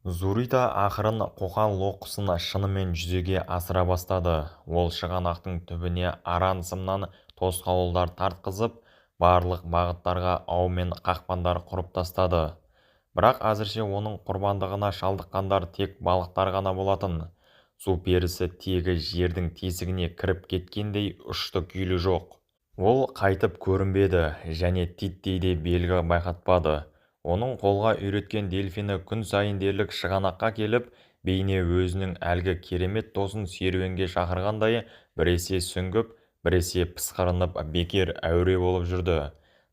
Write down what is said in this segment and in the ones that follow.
Зурита ақырын қоқан-лоққысын шынымен жүзеге асыра бастады. Ол шығанақтың түбіне аран сымнан тосқауылдар тартқызып, барлық бағыттарға ау мен қақпандар құрып тастады. Бірақ әзірше оның құрбандығына шалдыққандар тек балықтар ғана болатын. Су перісі тегі жердің тесігіне кіріп кеткендей ұшты-күйлі жоқ. Ол қайтып көрінбеді және титтей де белгі байқатпады. Оның қолға үйреткен дельфині күн сайын дерлік шығанаққа келіп, бейне өзінің әлгі керемет досын серуенге шақырғандай біресе сүңгіп, біресе пысқырынып бекер әуре болып жүрді.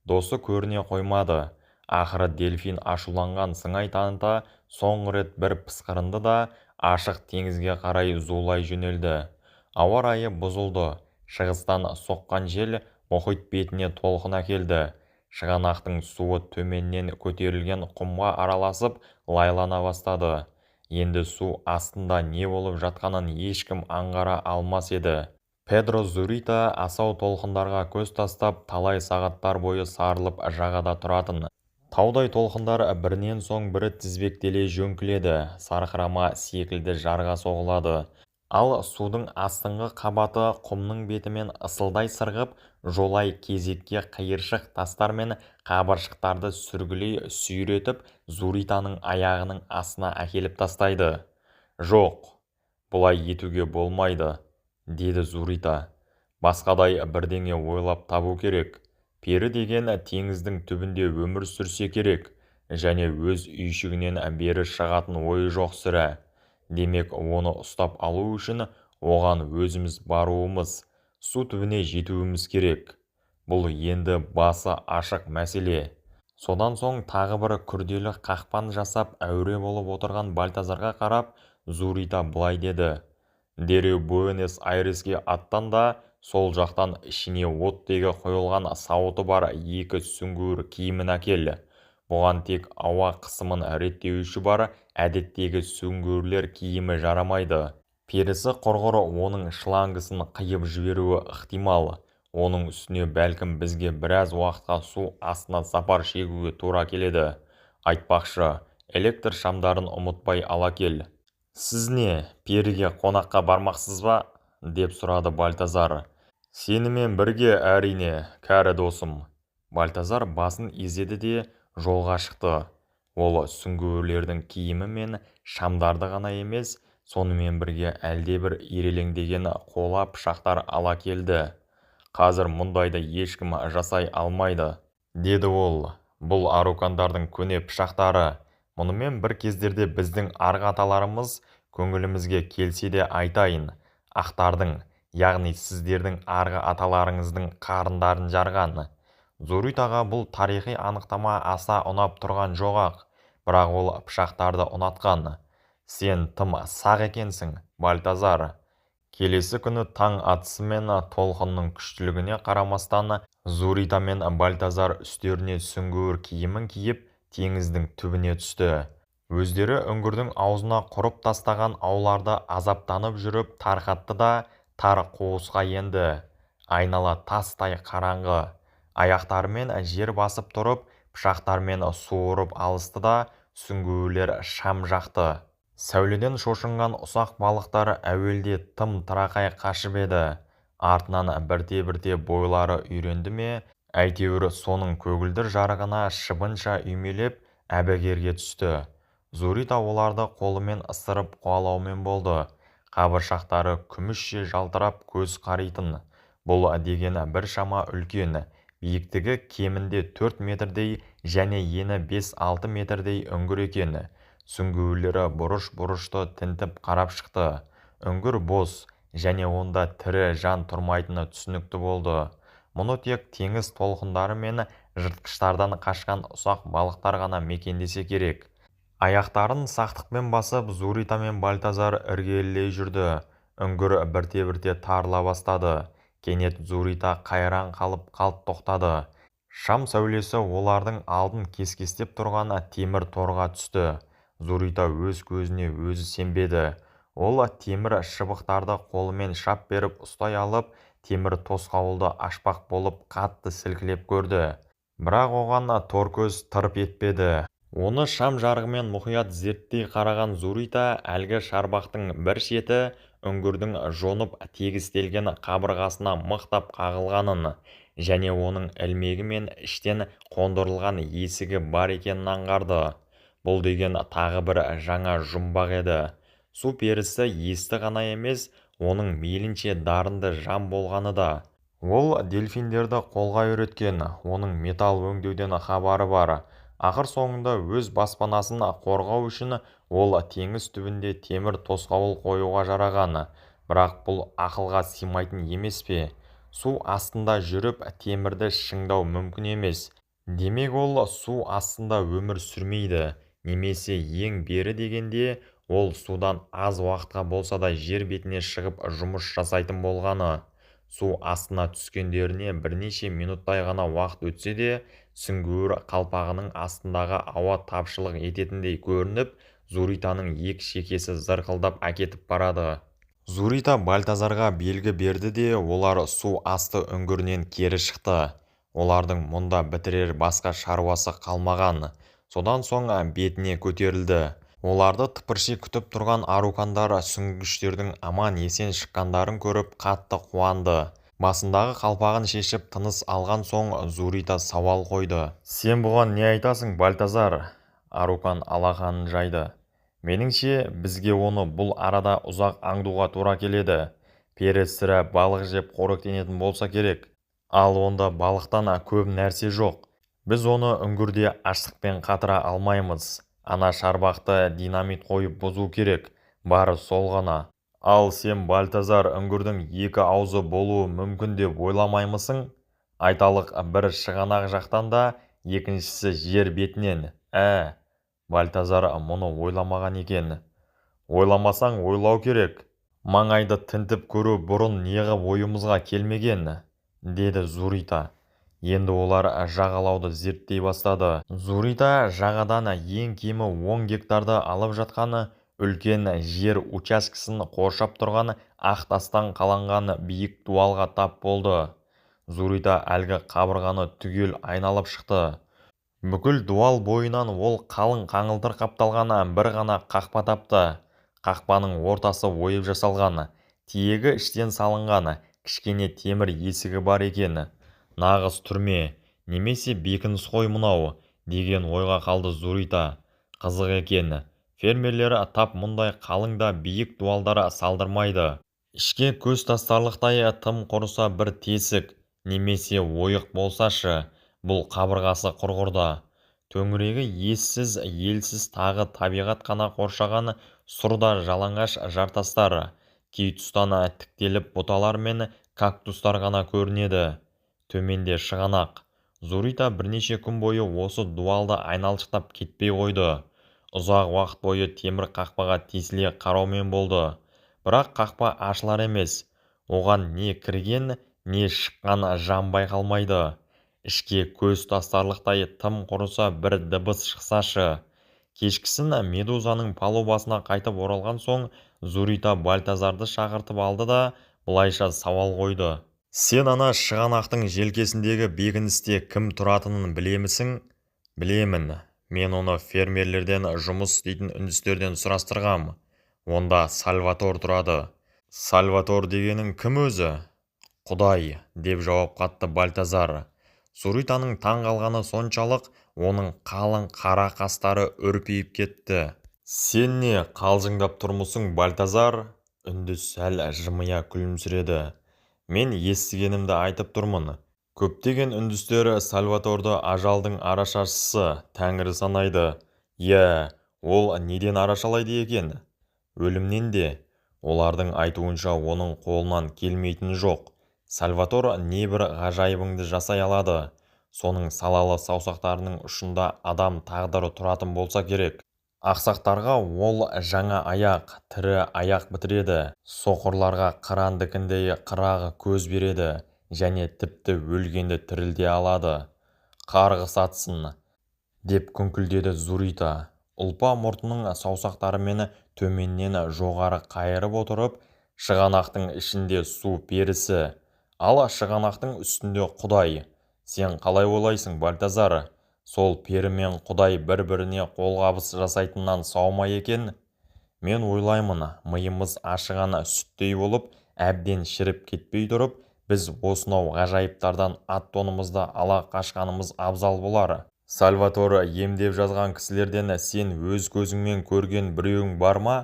Досы көріне қоймады. Ақыры дельфин ашуланған сыңай таныта соңғы рет бір пысқырынды да ашық теңізге қарай зулай жөнелді. Ауа райы бұзылды. Шығыстан соққан жел мұхит бетіне толқын әкелді. Шығанақтың суы төменнен көтерілген құмға араласып лайлана бастады. Енді су астында не болып жатқанын ешкім аңғара алмас еді. Педро Зурита асау толқындарға көз тастап талай сағаттар бойы сарылып жағада тұратын. Таудай толқындар бірінен соң бірі тізбектеле жөңкіледі, сарқырама секілді жарға соғылады. Ал судың астыңғы қабаты құмның бетімен ысылдай сырғып, жолай кезекке қиыршық тастар мен қабыршықтарды сүргілей сүйретіп, Зуританың аяғының астына әкеліп тастайды. Жоқ, бұлай етуге болмайды, деді Зурита. Басқадай бірдеңе ойлап табу керек. Пері деген теңіздің түбінде өмір сүрсе керек, және өз үйшігінен бері шығатын ойы жоқ сірә. Демек, оны ұстап алу үшін оған өзіміз баруымыз, су түбіне жетуіміз керек. Бұл енді басы ашық мәселе. Содан соң тағы бір күрделі қақпан жасап әуре болып отырған Бальтазарға қарап, Зурита былай деді. Дереу Буэнос-Айреске аттан да, сол жақтан ішіне оттегі қойылған сауыты бар екі сүңгуір киімін әкел. Бұған тек ауа қысымын реттеуші бар әдеттегі сүңгуірлер киімі жарамайды. Перісі құрғыр оның шлангысын қиып жіберуі ықтимал. Оның үстіне бәлкім бізге біраз уақытқа су астына сапар шегуге тура келеді. Айтпақшы, электр шамдарын ұмытпай ала кел. Сіз не, періге қонаққа бармақсыз ба? Деп сұрады Бальтазар. Сенімен бірге әрине, кәрі досым. Бальтазар басын изеді де жолға шықты. Ол сүңгуірлердің киімі мен шамдарды ғана емес, сонымен бірге әлдебір ирелеңдеген қола пышақтар ала келді. Қазір мұндайды ешкім жасай алмайды, деді ол. Бұл арукандардың көне пышақтары. Мұнымен бір кездерде біздің арғы аталарымыз көңілімізге келсе де айтайын. Ақтардың, яғни сіздердің арғы аталарыңыздың қарындарын жарған. Зуритаға бұл тарихи анықтама аса ұнап тұрған жоқ, бірақ ол пышақтарды ұнатқан. Сен тым сақ екенсің, Бальтазар. Келесі күні таң атысымен толқынның күштілігіне қарамастан, Зурита мен Бальтазар үстеріне сүңгуір киімін киіп, теңіздің түбіне түсті. Өздері үңгірдің аузына құрып тастаған ауларды азаптанып жүріп тарқатты да тар қуысқа енді. Айнала тастай қараңғы. Аяқтарымен жер басып тұрып, пышақтармен суырып алысты да сүңгуірлер шам жақты. Сәуледен шошынған ұсақ балықтар әуелде тым тырақай қашып еді. Артынан бірте-бірте бойлары үйренді ме, әйтеуір соның көгілдір жарығына шыбынша үймелеп әбігерге түсті. Зурита оларды қолымен ысырып қуалаумен болды. Қабыршақтары күмісше жалтырап көз қаритын. Бұл деген біршама үлкен, биіктігі кемінде 4 метрдей және ені 5-6 метрдей үңгір екен. Сүңгуірлері бұрыш-бұрышты тінтіп қарап шықты. Үңгір бос және онда тірі жан тұрмайтыны түсінікті болды. Мұны тек теңіз толқындары мен жыртқыштардан қашқан ұсақ балықтар ғана мекендесе керек. Аяқтарын сақтықпен басып, Зурита мен Бальтазар іргелей жүрді. Үңгір бірте-бірте тарыла бастады. Кенет Зурита қайран қалып қалт тоқтады. Шам сәулесі олардың алдын кескестеп тұрған темір торға түсті. Зурита өз көзіне өзі сенбеді. Ол темір шыбықтарды қолымен шап беріп ұстай алып, темір тосқауылды ашпақ болып қатты сілкілеп көрді. Бірақ оған торкөз тырп етпеді. Оны шам жарығымен мұқият зерттей қараған Зурита әлгі шарбақтың бір шеті үңгірдің жонып тегістелген қабырғасына мықтап қағылғанын және оның ілмегі мен іштен қондырылған есігі бар екенін аңғарды. Бұл деген тағы бір жаңа жұмбақ еді. Су перісі есті ғана емес, оның мейлінше дарынды жан болғаны да. Ол дельфиндерді қолға үйреткен, оның металл өңдеуден хабары бар. Ақыр соңында өз баспанасын қорғау үшін ол теңіз түбінде темір тосқауыл қоюға жараған. Бірақ бұл ақылға сыймайтын емес пе? Су астында жүріп темірді шыңдау мүмкін емес. Демек ол су астында өмір сүрмейді. Немесе ең бері дегенде ол судан аз уақытқа болса да жер бетіне шығып жұмыс жасайтын болғаны. Су астына түскендеріне бірнеше минуттай ғана уақыт өтсе де, сүңгуір қалпағының астындағы ауа тапшылық ететіндей көрініп, Зуританың екі шекесі зырқылдап әкетіп барады. Зурита Бальтазарға белгі берді де, олар су асты үңгірінен кері шықты. Олардың мұнда бітірер басқа шаруасы қалмаған. Содан соң бетіне көтерілді. Оларды тыпырши күтіп тұрған арукандар сүңгіштердің аман есен шыққандарын көріп қатты қуанды. Басындағы қалпағын шешіп тыныс алған соң Зурита сауал қойды. Сен бұған не айтасың, Бальтазар? Арукан алақанын жайды. Меніңше, бізге оны бұл арада ұзақ аңдуға тура келеді. Пері сірә балық жеп қоректенетін болса керек. Ал онда балықтан көп нәрсе жоқ. Біз оны үңгірде аштықпен қатыра алмаймыз. Ана шарбақты динамит қойып бұзу керек. Бары сол ғана. Ал сен, Бальтазар, үңгірдің екі аузы болуы мүмкін деп ойламаймысың? Айталық, бір шығанақ жақтан да, екіншісі жер бетінен. Бальтазар мұны ойламаған екен. Ойламасаң ойлау керек. Маңайды тінтіп көру бұрын неғып ойымызға келмеген, деді Зурита. Енді олар жағалауды зерттей бастады. Зурита жағадан ең кемі 10 гектарды алып жатқан үлкен жер учаскесін қоршап тұрған ақ тастан қаланған биік дуалға тап болды. Зурита әлгі қабырғаны түгел айналып шықты. Бүкіл дуал бойынан ол қалың қаңылтыр қапталған бір ғана қақпа тапты. Қақпаның ортасы ойып жасалған, тиегі іштен салынған, кішкене темір есігі бар екен. Нағыз түрме, немесе бекініс қой мынау, деген ойға қалды Зурита. Қызық екен, фермерлері тап мұндай қалың да биік дуалдары салдырмайды. Ішке көз тастарлықтай тым құрыса бір тесік, немесе ойық болсашы, бұл қабырғасы құрғырда. Төңірегі ессіз, елсіз тағы табиғат қана қоршаған сұрда жалаңаш жартастар, кей тұстан тіктеліп бұталар мен кактустар ғана көрінеді. Төменде шығанақ. Зурита бірнеше күн бойы осы дуалды айналшықтап кетпей қойды. Ұзақ уақыт бойы темір қақпаға тесіле қараумен болды. Бірақ қақпа ашылар емес. Оған не кірген, не шыққан жан байқалмайды. Ішке көз тастарлықтай тым құрыса бір дыбыс шықсашы. Кешкісін Медузаның палубасына қайтып оралған соң, Зурита Бальтазарды шақыртып алды да былайша сауал қойды. Сен ана шығанақтың желкесіндегі бекіністе кім тұратынын білемісің? Білемін. Мен оны фермерлерден жұмыс істейтін үндістерден сұрастырғам. Онда Сальватор тұрады. Сальватор дегенің кім өзі? Құдай, деп жауап қатты Бальтазар. Зуританың таң қалғаны соншалық, оның қалың қара қастары үрпиіп кетті. Сен не қалжыңдап тұрмысың, Бальтазар? Үндіс сәл жымия күлімсіреді. Мен естігенімді айтып тұрмын. Көптеген үндістер Сальваторды ажалдың арашашысы, тәңірі санайды. Ол неден арашалайды екен? Өлімнен де. Олардың айтуынша оның қолынан келмейтін жоқ. Сальватор небір ғажайыбыңды жасай алады. Соның салалы саусақтарының ұшында адам тағдыры тұратын болса керек. Ақсақтарға ол жаңа аяқ, тірі аяқ бітіреді. Соқырларға қырандікіндей қырағы көз береді, және тіпті өлгенді тірілте алады. Қарғыс атсын, деп күңкілдеді Зурита. Ұлпа мұртының саусақтарымен төменнен жоғары қайырып отырып, шығанақтың ішінде су перісі, ал шығанақтың үстінде Құдай. Сен қалай ойлайсың, Бальтазар? сол пері мен құдай бір-біріне қолғабыс жасайтыннан сау ма екен? Мен ойлаймын, миымыз ашыған сүттей болып, әбден шіріп кетпей тұрып, біз осынау ғажайыптардан ат-тонымызды ала қашқанымыз абзал болар. Сальватор емдеп жазған кісілерден сен өз көзіңмен көрген біреуің бар ма?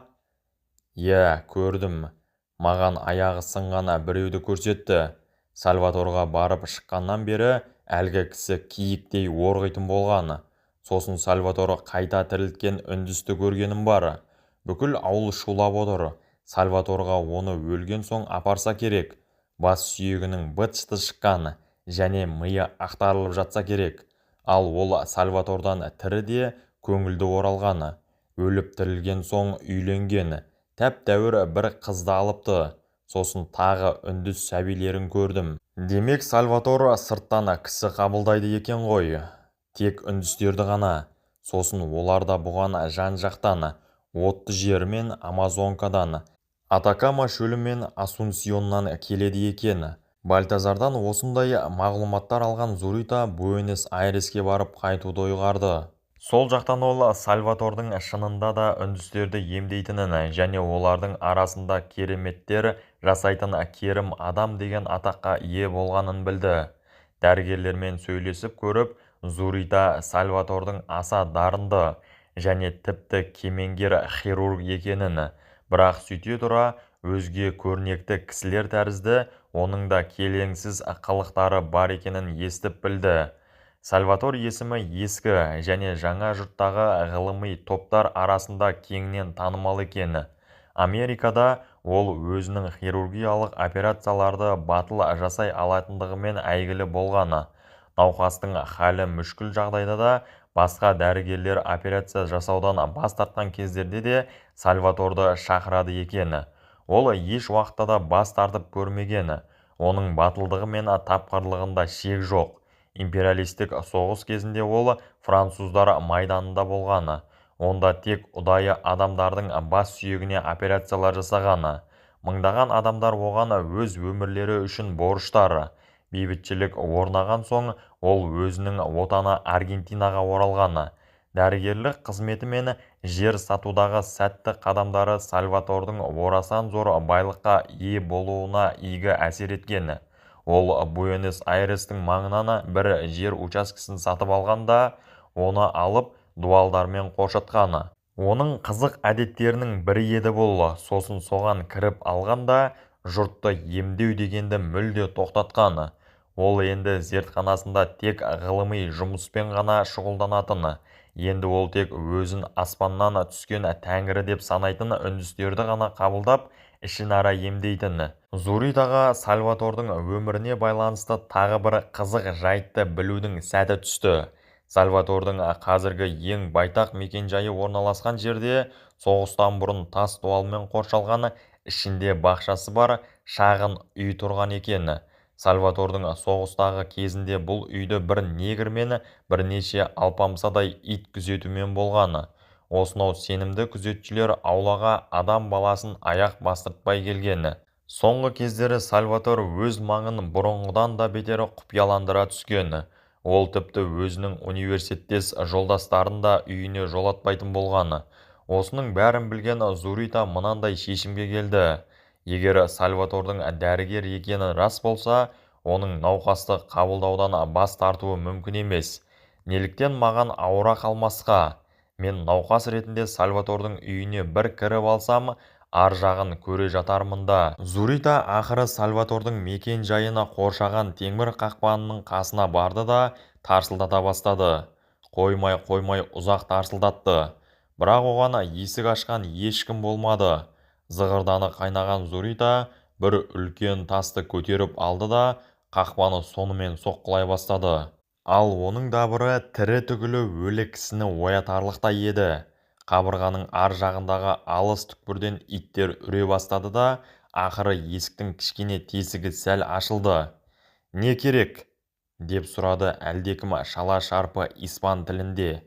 Иә, көрдім. Маған аяғы сынған біреуді көрсетті. Сальваторға барып шыққаннан бері әлгі кісі киіктей орғитын болған. Сосын Сальваторы қайта тірілткен үндісті көргенім бар. Бүкіл ауыл шулап отыр. Сальваторға оны өлген соң апарса керек. Бас сүйегінің быт-шыты шыққан, және миы ақтарылып жатса керек. Ал ол Сальватордан тірі де көңілді оралған. Өліп тірілген соң үйленген. Тәп-тәуір бір қызды алыпты. Сосын тағы үндіс сәбилерін көрдім. Демек Сальватор сырттан кісі қабылдайды екен ғой. Тек үндістерді ғана. Сосын олар да бұған жан-жақтан, отты жер мен Амазонкадан, Атакама шөлі мен Асунсионнан келеді екен. Бальтазардан осындай мағлұматтар алған Зурита Буэнос-Айреске барып қайтуды ұйғарды. Сол жақтан ол Сальватордың шынында да үндістерді емдейтінін және олардың арасында кереметтер жасайтын керім адам деген атаққа ие болғанын білді. Дәрігерлермен сөйлесіп көріп, Зурита Сальватордың аса дарынды және тіпті кемеңгер хирург екенін, бірақ сөйте тұра өзге көрнекті кісілер тәрізді оның да келеңсіз қылықтары бар екенін естіп білді. Сальватор есімі ескі және жаңа жұрттағы ғылыми топтар арасында кеңінен танымал екен. Америкада ол өзінің хирургиялық операцияларды батыл жасай алатындығымен әйгілі болғаны. Науқастың халі мүшкіл жағдайда да басқа дәрігерлер операция жасаудан бас тартқан кездерде де Сальваторды шақырады екен. Ол еш уақытта да бас тартып көрмеген. Оның батылдығы мен тапқырлығында шек жоқ. Империалистік соғыс кезінде ол француздар майданында болғаны. Онда тек ұдайы адамдардың бас сүйегіне операциялар жасағаны. Мыңдаған адамдар оған өз өмірлері үшін борыштар. Бейбітшілік орнаған соң ол өзінің отаны Аргентинаға оралғаны. Дәрігерлік қызметі мен жер сатудағы сәтті қадамдары Сальватордың орасан зор байлыққа ие болуына игі әсер еткен. Ол Буэнос-Айрестің маңынан бір жер учаскесін сатып алғанда, оны алып дуалдармен қоршатқаны. Оның қызық әдеттерінің бірі еді бұл. Сосын соған кіріп алғанда, жұртты емдеу дегенді мүлде тоқтатқаны. Ол енді зертханасында тек ғылыми жұмыспен ғана шұғылданатын. Енді ол тек өзін аспаннан түскен тәңірі деп санайтын үндістерді ғана қабылдап, ішінара емдейтін. Зуритаға Сальватордың өміріне байланысты тағы бір қызық жайтты білудің сәті түсті. Сальватордың қазіргі ең байтақ мекенжайы орналасқан жерде соғыстан бұрын тас дуалмен қоршалған, ішінде бақшасы бар шағын үй тұрған екен. Сальватордың соғыстағы кезінде бұл үйді бір негр мен бірнеше алпамсадай ит күзетумен болғаны. Осынау сенімді күзетшілер аулаға адам баласын аяқ бастыртпай келгені. Соңғы кездері Сальватор өз маңын бұрынғыдан да бетері құпияландыра түскен. Ол тіпті өзінің университеттес жолдастарын да үйіне жолатпайтын болғаны. Осының бәрін білген Зурита мынандай шешімге келді. Егер Сальватордың дәрігер екені рас болса, оның науқасты қабылдаудан бас тартуы мүмкін емес. Неліктен маған ауыра қалмасқа? Мен науқас ретінде Сальватордың үйіне бір кіріп алсам, ар жағын көре жатармын да. Зурита ақыры Сальватордың мекен жайына қоршаған темір қақпанының қасына барды да тарсылдата бастады. Қоймай ұзақ тарсылдатты. Бірақ оған есік ашқан ешкім болмады. Зығырданы қайнаған Зурита бір үлкен тасты көтеріп алды да қақпаны сонымен соққылай бастады. Ал оның дабыры тірі түгілі өлі кісіні оятарлықтай еді. Қабырғаның ар жағындағы алыс түкпірден иттер үре бастады да, ақыры есіктің кішкене тесігі сәл ашылды. «Не керек?» деп сұрады әлдекім шала шарпы испан тілінде.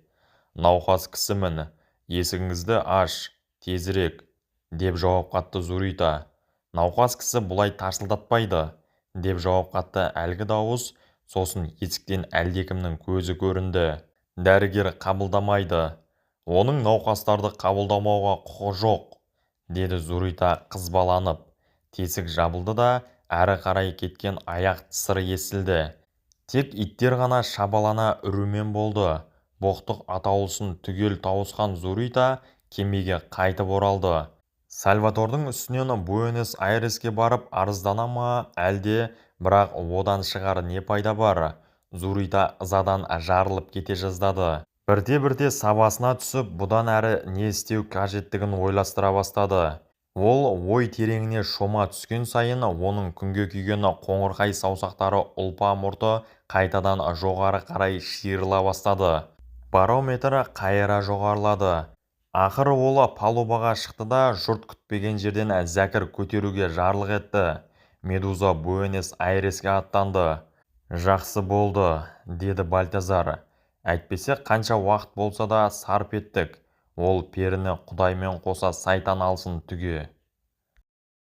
«Науқас кісімін, есігіңізді аш, тезірек», деп жауап қатты Зурита. «Науқас кісі бұлай тарсылдатпайды», деп жауап қатты әлгі дауыс. Сосын есіктен әлдекімнің көзі көрінді. дәрігер қабылдамайды. Оның науқастарды қабылдамауға құқы жоқ, деді Зурита қызбаланып. Тесік жабылды да әрі қарай кеткен аяқ тысыры естілді. Тек иттер ғана шабалана үрумен болды. Боқтық атаулысын түгел тауысқан Зурита кемеге қайтып оралды. Сальватордың үстінен Буэнос-Айреске барып арыздана ма, әлде бірақ одан шығар не пайда бар? Зурита ызадан жарылып кете жаздады. Бірте-бірте сабасына түсіп, бұдан әрі не істеу қажеттігін ойластыра бастады. Ол ой тереңіне шома түскен сайын оның күнге күйген қоңырқай саусақтары ұлпа мұрты қайтадан жоғары қарай шиырыла бастады. Барометр қайыра жоғарылады. Ақыры ол палубаға шықты да жұрт күтпеген жерден зәкір көтеруге жарлық етті. Медуза Буэнос-Айреске аттанды. Жақсы болды, деді Бальтазар. Әйтпесе қанша уақыт болса да сарп еттік. Ол періні Құдаймен қоса сайтан алсын түге.